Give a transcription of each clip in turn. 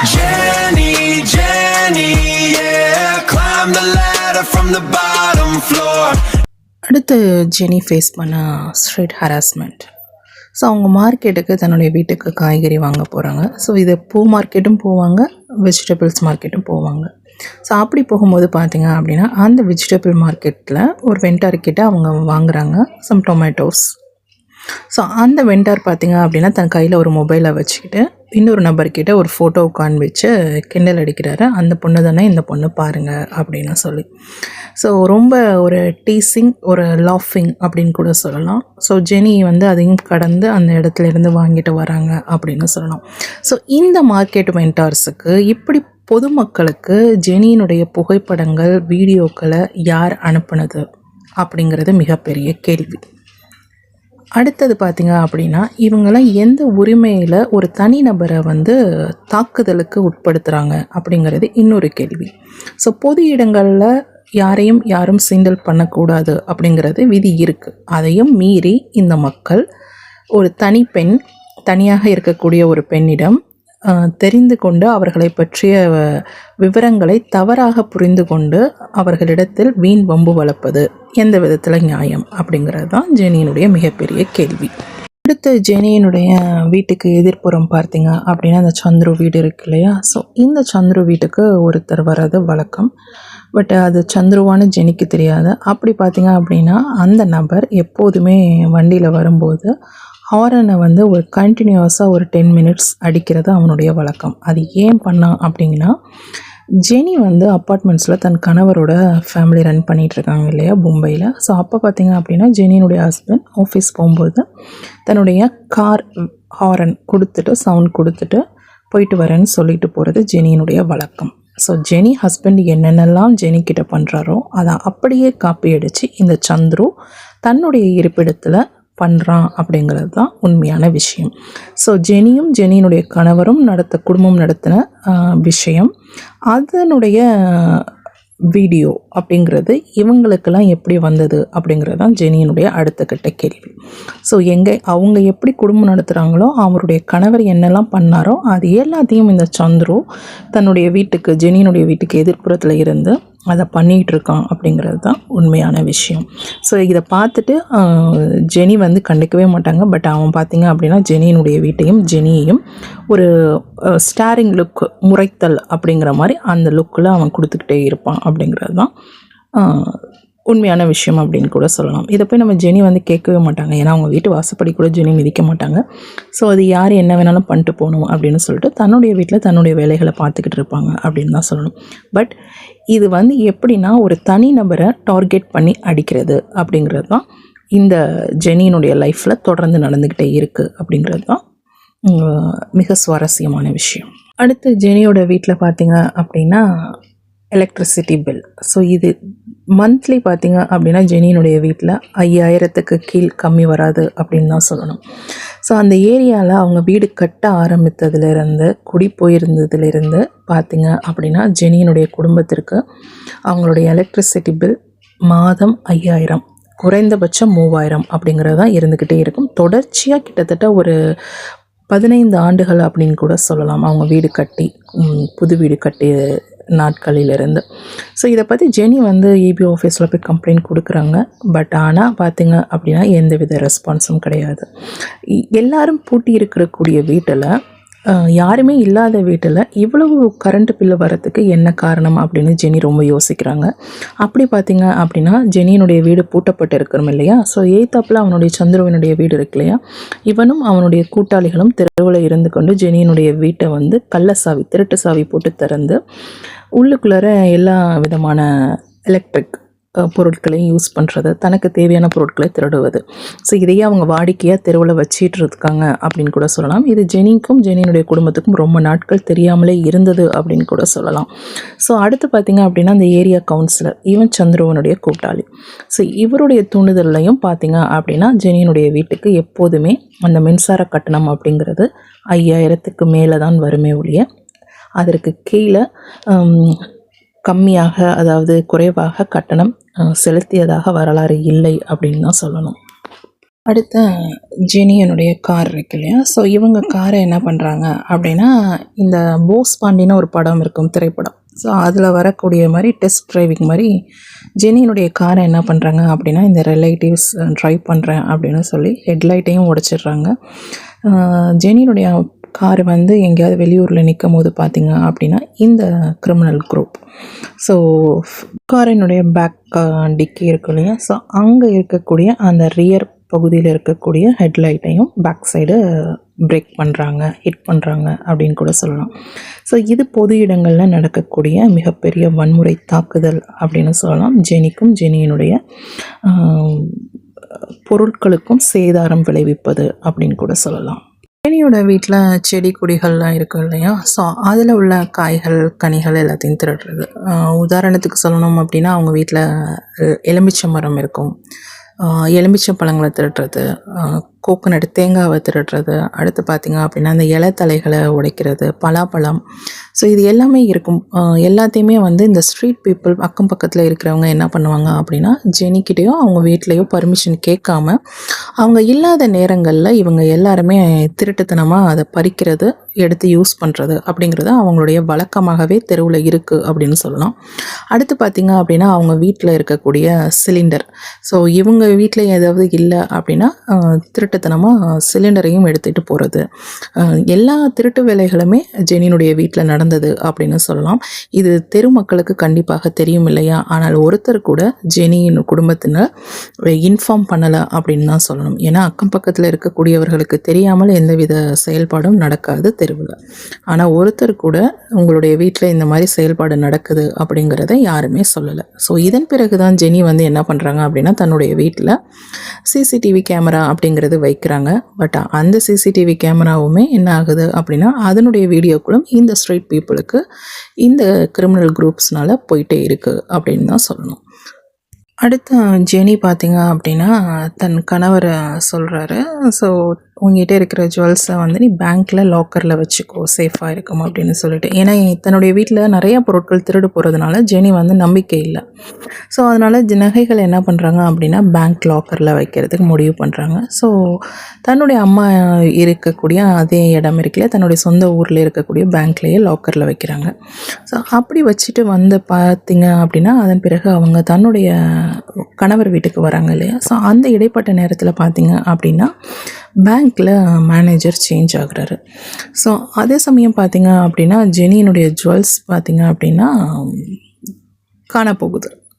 Jenny, Jenny, yeah, climb the ladder from the bottom floor. அடுத்து Jenny face பண்ண street harassment. So அவங்க மார்க்கெட்டுக்கு தன்னுடைய வீட்டுக்கு காய்கறி வாங்க போகிறாங்க. ஸோ இது பூ மார்க்கெட்டும் போவாங்க, வெஜிடபிள்ஸ் மார்க்கெட்டும் போவாங்க. ஸோ அப்படி போகும்போது பார்த்திங்க அப்படின்னா அந்த வெஜிடபிள் மார்க்கெட்டில் ஒரு வெண்டார்கிட்ட அவங்க வாங்குகிறாங்க சம் டொமேட்டோஸ். ஸோ அந்த வெண்டார் பார்த்திங்க அப்படின்னா தன் கையில் ஒரு மொபைலை வச்சுக்கிட்டு இன்னொரு நபர்கிட்ட ஒரு ஃபோட்டோ காண்பிச்சு கிண்டல் அடிக்கிறாரு, அந்த பொண்ணு தானே இந்த பொண்ணு பாருங்கள் அப்படின்னு சொல்லி. ஸோ ரொம்ப ஒரு டீசிங், ஒரு லாஃபிங் அப்படின்னு கூட சொல்லலாம். ஸோ ஜெனி வந்து அதையும் கடந்து அந்த இடத்துல இருந்து வாங்கிட்டு வராங்க அப்படின்னு சொல்லலாம். ஸோ இந்த மார்க்கெட் வெண்டார்ஸுக்கு இப்படி பொதுமக்களுக்கு ஜெனியினுடைய புகைப்படங்கள், வீடியோக்களை யார் அனுப்புனது அப்படிங்கிறது மிகப்பெரிய கேள்வி. அடுத்தது பார்த்திங்க அப்படின்னா இவங்களாம் எந்த உரிமையில் ஒரு தனிநபரை வந்து தாக்குதலுக்கு உட்படுத்துகிறாங்க அப்படிங்கிறது இன்னொரு கேள்வி. ஸோ பொது இடங்களில் யாரும் சீண்டல் பண்ணக்கூடாது அப்படிங்கிறது விதி இருக்குது. அதையும் மீறி இந்த மக்கள் ஒரு பெண், தனியாக இருக்கக்கூடிய ஒரு பெண்ணிடம் தெரிந்து கொண்டு அவர்களை பற்றிய விவரங்களை தவறாக புரிந்து கொண்டு அவர்களிடத்தில் வீண் வம்பு வளர்ப்பது எந்த விதத்தில் நியாயம் அப்படிங்கிறது தான் ஜெனியினுடைய மிகப்பெரிய கேள்வி. அடுத்து ஜெனியினுடைய வீட்டுக்கு எதிர்ப்புறம் பார்த்திங்க அப்படின்னா அந்த சந்துரு வீடு இருக்கு இல்லையா. ஸோ இந்த சந்துரு வீட்டுக்கு ஒருத்தர் வர்றது வழக்கம். பட் அது சந்துருவான்னு ஜெனிக்கு தெரியாது. அப்படி பார்த்திங்க அப்படின்னா அந்த நபர் எப்போதுமே வண்டியில் வரும்போது ஹாரனை வந்து ஒரு கண்டினியூஸாக ஒரு 10 மினிட்ஸ் அடிக்கிறது அவனுடைய வழக்கம். அது ஏன் பண்ணான் அப்படின்னா, ஜெனி வந்து அப்பார்ட்மெண்ட்ஸில் தன் கணவரோட ஃபேமிலி ரன் பண்ணிகிட்ருக்காங்க இல்லையா மும்பையில். ஸோ அப்போ பார்த்திங்க அப்படின்னா ஜெனியினுடைய ஹஸ்பண்ட் ஆஃபீஸ் போகும்போது தன்னுடைய கார் ஹாரன் கொடுத்துட்டு சவுண்ட் கொடுத்துட்டு போயிட்டு வரேன்னு சொல்லிட்டு போகிறது ஜெனியினுடைய வழக்கம். ஸோ ஜெனி ஹஸ்பண்ட் என்னென்னலாம் ஜெனிக்கிட்ட பண்ணுறாரோ அதை அப்படியே காப்பி அடித்து இந்த சந்துரு தன்னுடைய இருப்பிடத்தில் பண்ணுறான் அப்படிங்கிறது தான் உண்மையான விஷயம். ஸோ ஜெனியினுடைய கணவரும் குடும்பம் நடத்தின விஷயம், அதனுடைய வீடியோ அப்படிங்கிறது இவங்களுக்கெல்லாம் எப்படி வந்தது அப்படிங்கிறது தான் ஜெனியினுடைய அடுத்த கட்ட கேள்வி. ஸோ அவங்க எப்படி குடும்பம் நடத்துகிறாங்களோ, அவருடைய கணவர் என்னெல்லாம் பண்ணாரோ அது எல்லாத்தையும் இந்த சந்துரு தன்னுடைய வீட்டுக்கு, ஜெனியினுடைய வீட்டுக்கு எதிர்ப்புறத்தில் இருந்து அதை பண்ணிகிட்டு இருக்கான் அப்படிங்கிறது தான் உண்மையான விஷயம். ஸோ இதை பார்த்துட்டு ஜெனி வந்து கண்டுக்கவே மாட்டாங்க. பட் அவன் பார்த்திங்க அப்படின்னா ஜெனியினுடைய வீட்டையும் ஜெனியையும் ஒரு ஸ்டாரிங் லுக், முறைத்தல் அப்படிங்கிற மாதிரி அந்த லுக்கில் அவன் கொடுத்துக்கிட்டே இருப்பான் அப்படிங்கிறது தான் உண்மையான விஷயம் அப்படின்னு கூட சொல்லலாம். இதை போய் நம்ம ஜெனி வந்து கேட்கவே மாட்டாங்க. ஏன்னா அவங்க வீட்டு வாசப்படி கூட ஜெனி மிதிக்க மாட்டாங்க. ஸோ அது யார் என்ன வேணாலும் பண்ணிட்டு போகணும் அப்படின்னு சொல்லிட்டு தன்னுடைய வீட்டில் தன்னுடைய வேலைகளை பார்த்துக்கிட்டு இருப்பாங்க அப்படின்னு தான் சொல்லணும். பட் இது வந்து எப்படின்னா ஒரு தனிநபரை டார்கெட் பண்ணி அடிக்கிறது அப்படிங்கிறது தான் இந்த ஜெனியினுடைய லைஃப்பில் தொடர்ந்து நடந்துக்கிட்டே இருக்குது அப்படிங்கிறது தான் மிக சுவாரஸ்யமான விஷயம். அடுத்து ஜெனியோட வீட்டில் பார்த்திங்க அப்படின்னா எலக்ட்ரிசிட்டி பில். ஸோ இது மந்த்லி பார்த்திங்க அப்படின்னா ஜெனியினுடைய வீட்டில் 5000க்கு கீழ் கம்மி வராது அப்படின்னு தான் சொல்லணும். ஸோ அந்த ஏரியாவில் அவங்க வீடு கட்ட ஆரம்பித்ததுலேருந்து, குடி போயிருந்ததுலேருந்து பார்த்திங்க அப்படின்னா ஜெனியினுடைய குடும்பத்திற்கு அவங்களுடைய எலக்ட்ரிசிட்டி பில் மாதம் 5000, குறைந்தபட்சம் 3000 அப்படிங்கிறது தான் இருந்துக்கிட்டே இருக்கும். தொடர்ச்சியாக கிட்டத்தட்ட ஒரு 15 ஆண்டுகள் அப்படின்னு கூட சொல்லலாம் அவங்க வீடு கட்டி, புது வீடு கட்டிய நாட்களிலிருந்து. ஸோ இதை பற்றி ஜெனி வந்து இபி ஆஃபீஸில் போய் கம்ப்ளைண்ட் கொடுக்குறாங்க. பட் ஆனால் பார்த்திங்க அப்படின்னா எந்தவித ரெஸ்பான்ஸும் கிடையாது. எல்லாரும் பூட்டி இருக்கக்கூடிய வீட்டில், யாருமே இல்லாத வீட்டில் இவ்வளவு கரண்ட் பில்லு வரத்துக்கு என்ன காரணம் அப்படின்னு ஜெனி ரொம்ப யோசிக்கிறாங்க. அப்படி பார்த்திங்க அப்படின்னா ஜெனியினுடைய வீடு பூட்டப்பட்டு இருக்கிறோம் இல்லையா. ஸோ எய்த்தாப்பில் அவனுடைய சந்துருவனுடைய வீடு இருக்கு இல்லையா. இவனும் அவனுடைய கூட்டாளிகளும் தெருவில் இருந்து கொண்டு ஜெனியினுடைய வீட்டை வந்து திருட்டு சாவி போட்டு திறந்து உள்ளுக்குள்ளார எல்லா விதமான எலக்ட்ரிக் பொருட்களையும் யூஸ் பண்ணுறது, தனக்கு தேவையான பொருட்களை திருடுவது. ஸோ இதையே அவங்க வாடிக்கையாக தெருவில் வச்சிட்டு இருக்காங்க அப்படின்னு கூட சொல்லலாம். இது ஜெனிக்கும் ஜெனியினுடைய குடும்பத்துக்கும் ரொம்ப நாட்கள் தெரியாமலே இருந்தது அப்படின்னு கூட சொல்லலாம். ஸோ அடுத்து பார்த்திங்க அப்படின்னா அந்த ஏரியா கவுன்சிலர், ஈவன் சந்துருவனுடைய கூட்டாளி. ஸோ இவருடைய தூண்டுதல்லையும் பார்த்திங்க அப்படின்னா ஜெனியினுடைய வீட்டுக்கு எப்போதுமே அந்த மின்சார கட்டணம் அப்படிங்கிறது 5000க்கு மேலே தான் வருமே ஒழிய அதற்கு கீழே கம்மியாக, அதாவது குறைவாக கட்டணம் செலுத்தியதாக வரலாறு இல்லை அப்படின்னு தான் சொல்லணும். அடுத்த ஜெனியனுடைய கார் இருக்கு இல்லையா, ஸோ இவங்க காரை என்ன பண்ணுறாங்க அப்படின்னா, இந்த போஸ் பாண்டின்னு ஒரு படம் இருக்கும், திரைப்படம். ஸோ அதில் வரக்கூடிய மாதிரி டெஸ்ட் டிரைவிங் மாதிரி ஜெனியினுடைய காரை என்ன பண்ணுறாங்க அப்படின்னா, இந்த ரிலேட்டிவ்ஸ் ட்ரைவ் பண்ணுறேன் அப்படின்னு சொல்லி ஹெட்லைட்டையும் உடைச்சிடுறாங்க. ஜெனியினுடைய கார் வந்து எங்கேயாவது வெளியூரில் நிற்கும் போது பார்த்திங்க அப்படின்னா இந்த கிரிமினல் குரூப் ஸோ காரினுடைய பேக் டிக்கி இருக்கு இல்லையா, ஸோ அங்கே இருக்கக்கூடிய அந்த ரியர் பகுதியில் இருக்கக்கூடிய ஹெட்லைட்டையும் பேக் சைடு பிரேக் பண்ணுறாங்க, ஹிட் பண்ணுறாங்க அப்படின்னு கூட சொல்லலாம். ஸோ இது பொது இடங்களில் நடக்கக்கூடிய மிகப்பெரிய வன்முறை தாக்குதல் அப்படின்னு சொல்லலாம். ஜெனிக்கும் ஜெனியினுடைய பொருட்களுக்கும் சேதாரம் விளைவிப்பது அப்படின்னு கூட சொல்லலாம். ஜெனியோட வீட்டில் செடி கொடிகள்லாம் இருக்கும் இல்லையா, ஸோ அதில் உள்ள காய்கள் கனிகள் எல்லாத்தையும் திருடுறது. உதாரணத்துக்கு சொல்லணும் அப்படின்னா, அவங்க வீட்டில் எலுமிச்சை மரம் இருக்கும், எலுமிச்சை பழங்களை திருடுறது, கோகோனட் தேங்காவை திருடுறது, அடுத்து பார்த்திங்க அப்படின்னா அந்த இலைத்தலைகளை உடைக்கிறது, பலாப்பழம். ஸோ இது எல்லாமே இருக்கும். எல்லாத்தையுமே வந்து இந்த ஸ்ட்ரீட் பீப்புள் அக்கம் பக்கத்தில் இருக்கிறவங்க என்ன பண்ணுவாங்க அப்படின்னா, ஜெனிக்கிட்டேயோ அவங்க வீட்லேயோ பர்மிஷன் கேட்காம அவங்க இல்லாத நேரங்களில் இவங்க எல்லாருமே திருட்டுத்தனமாக அதை பறிக்கிறது, எடுத்து யூஸ் பண்ணுறது அப்படிங்கிறது அவங்களுடைய வழக்கமாகவே தெருவில் இருக்குது அப்படின்னு சொல்லலாம். அடுத்து பார்த்திங்க அப்படின்னா, அவங்க வீட்டில் இருக்கக்கூடிய சிலிண்டர். ஸோ இவங்க வீட்டில் ஏதாவது இல்லை அப்படின்னா திருட்டுத்தனமாக சிலிண்டரையும் எடுத்துகிட்டு போகிறது. எல்லா திருட்டு வேலைகளுமே ஜெனியினுடைய வீட்டில் நடந்தது அப்படின்னு சொல்லலாம். இது தெரு மக்களுக்கு கண்டிப்பாக தெரியும் இல்லையா, ஆனால் ஒருத்தர் கூட ஜெனியின் குடும்பத்தினர் இன்ஃபார்ம் பண்ணலை அப்படின்னு தான் சொல்லணும். ஏன்னா அக்கம் பக்கத்தில் இருக்கக்கூடியவர்களுக்கு தெரியாமல் எந்தவித செயல்பாடும் நடக்காது தெருவில். ஆனால் ஒருத்தர் கூட உங்களுடைய வீட்டில் இந்த மாதிரி செயல்பாடு நடக்குது அப்படிங்கிறத யாருமே சொல்லலை. ஸோ இதன் பிறகு தான் ஜெனி வந்து என்ன பண்ணுறாங்க அப்படின்னா, தன்னுடைய வீட்டில் சிசிடிவி கேமரா அப்படிங்கிறது வைக்கிறாங்க. பட் அந்த சிசிடிவி கேமராவுமே என்ன ஆகுது அப்படின்னா, அதனுடைய வீடியோக்களும் இந்த ஸ்ட்ரீட் பீப்புளுக்கு இந்த கிரிமினல் குரூப்ஸ்னால போயிட்டே இருக்குது அப்படின்னு தான் சொல்லணும். அடுத்த ஜெனி பார்த்திங்க அப்படின்னா, தன் கணவரை சொல்கிறாரு, ஸோ உங்ககிட்ட இருக்கிற ஜுவல்ஸை வந்து நீ பேங்க்கில் லாக்கரில் வச்சுக்கோ, சேஃபாக இருக்கும் அப்படின்னு சொல்லிட்டு. ஏன்னா தன்னுடைய வீட்டில் நிறைய பொருட்கள் திருடு போகிறதுனால ஜெனி வந்து நம்பிக்கை இல்லை. ஸோ அதனால் நகைகளை என்ன பண்ணுறாங்க அப்படின்னா பேங்க் லாக்கரில் வைக்கிறதுக்கு முடிவு பண்ணுறாங்க. ஸோ தன்னுடைய அம்மா இருக்கக்கூடிய அதே இடம் இருக்குல்ல, தன்னுடைய சொந்த ஊரில் இருக்கக்கூடிய பேங்க்லேயே லாக்கரில் வைக்கிறாங்க. ஸோ அப்படி வச்சுட்டு வந்து பார்த்திங்க அப்படின்னா, அதன் பிறகு அவங்க தன்னுடைய கணவர் வீட்டுக்கு வராங்க இல்லையா, ஸோ அந்த இடைப்பட்ட நேரத்தில் பார்த்திங்க அப்படின்னா பேங்க்கில் மேனேஜர் சேஞ்ச் ஆகுறாரு. ஸோ அதே சமயம் பார்த்திங்க அப்படின்னா ஜெனியினுடைய ஜுவல்ஸ் பார்த்திங்க அப்படின்னா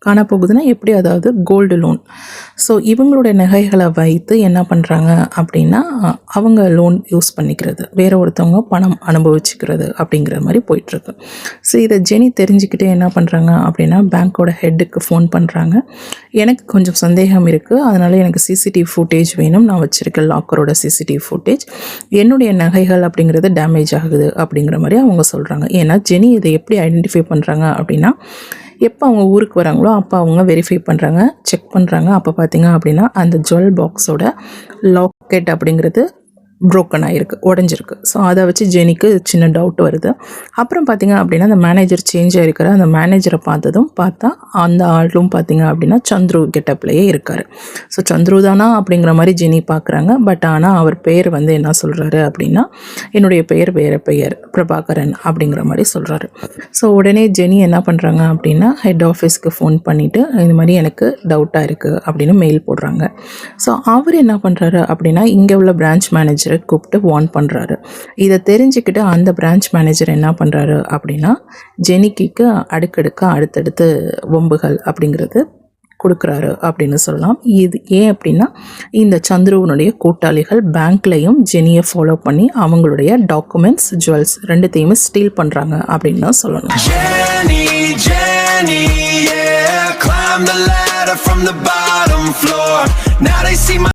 காணப்போகுதுன்னா எப்படி, அதாவது கோல்டு லோன். ஸோ இவங்களுடைய நகைகளை வைத்து என்ன பண்ணுறாங்க அப்படின்னா, அவங்க லோன் யூஸ் பண்ணிக்கிறது, வேறு ஒருத்தவங்க பணம் அனுபவிச்சுக்கிறது அப்படிங்கிற மாதிரி போயிட்டுருக்கு. ஸோ இதை ஜெனி தெரிஞ்சுக்கிட்டே என்ன பண்ணுறாங்க அப்படின்னா, பேங்க்கோட ஹெட்டுக்கு ஃபோன் பண்ணுறாங்க. எனக்கு கொஞ்சம் சந்தேகம் இருக்குது, அதனால் எனக்கு சிசிடிவி ஃபுட்டேஜ் வேணும், நான் வச்சுருக்க லாக்கரோட சிசிடிவி ஃபுட்டேஜ், என்னுடைய நகைகள் அப்படிங்கிறது டேமேஜ் ஆகுது அப்படிங்கிற மாதிரி அவங்க சொல்கிறாங்க. ஏன்னா ஜெனி இதை எப்படி ஐடென்டிஃபை பண்ணுறாங்க அப்படின்னா, எப்போ அவங்க ஊருக்கு வராங்களோ அப்போ அவங்க வெரிஃபை பண்ணுறாங்க, செக் பண்ணுறாங்க. அப்போ பார்த்திங்க அப்படின்னா அந்த ஜுவல் பாக்ஸோட லாக்கெட் அப்படிங்கிறது ப்ரோக்கன் ஆகிருக்கு, உடஞ்சிருக்கு. ஸோ அதை வச்சு ஜெனிக்கு சின்ன டவுட் வருது. அப்புறம் பார்த்திங்க அப்படின்னா அந்த மேனேஜர் சேஞ்ச் ஆகிருக்கிற அந்த மேனேஜரை பார்த்தா அந்த ஆளும் பார்த்திங்க அப்படின்னா சந்துரு கெட்டப்லேயே இருக்கார். ஸோ சந்துரு தானா அப்படிங்கிற மாதிரி ஜெனி பார்க்குறாங்க. பட் ஆனால் அவர் பேர் வந்து என்ன சொல்கிறாரு அப்படின்னா, என்னுடைய பெயர் வேறு பெயர், பிரபாகரன் அப்படிங்கிற மாதிரி சொல்கிறாரு. ஸோ உடனே ஜெனி என்ன பண்ணுறாங்க அப்படின்னா ஹெட் ஆஃபீஸ்க்கு ஃபோன் பண்ணிவிட்டு இந்த மாதிரி எனக்கு டவுட்டாக இருக்குது அப்படின்னு மெயில் போடுறாங்க. ஸோ அவர் என்ன பண்ணுறாரு அப்படின்னா, இங்கே உள்ள பிரான்ச் மேனேஜர் கூப்பிட்டு வார்ன் பண்ணுறாரு. இதை தெரிஞ்சுக்கிட்டு அந்த பிரான்ச் மேனேஜர் என்ன பண்ணுறாரு அப்படின்னா, ஜெனிக்கு அடுத்தடுத்து வம்புகள் அப்படிங்கிறது கொடுக்குறாரு அப்படின்னு சொல்லலாம். இது ஏன் அப்படின்னா, இந்த சந்துருவனுடைய கூட்டாளிகள் பேங்க்லையும் ஜெனியை ஃபாலோ பண்ணி அவங்களுடைய டாக்குமெண்ட்ஸ், ஜுவல்ஸ் ரெண்டுத்தையுமே ஸ்டீல் பண்ணுறாங்க அப்படின்னு தான் சொல்லணும். Jenny, yeah, climb the ladder from the bottom floor. Now they see my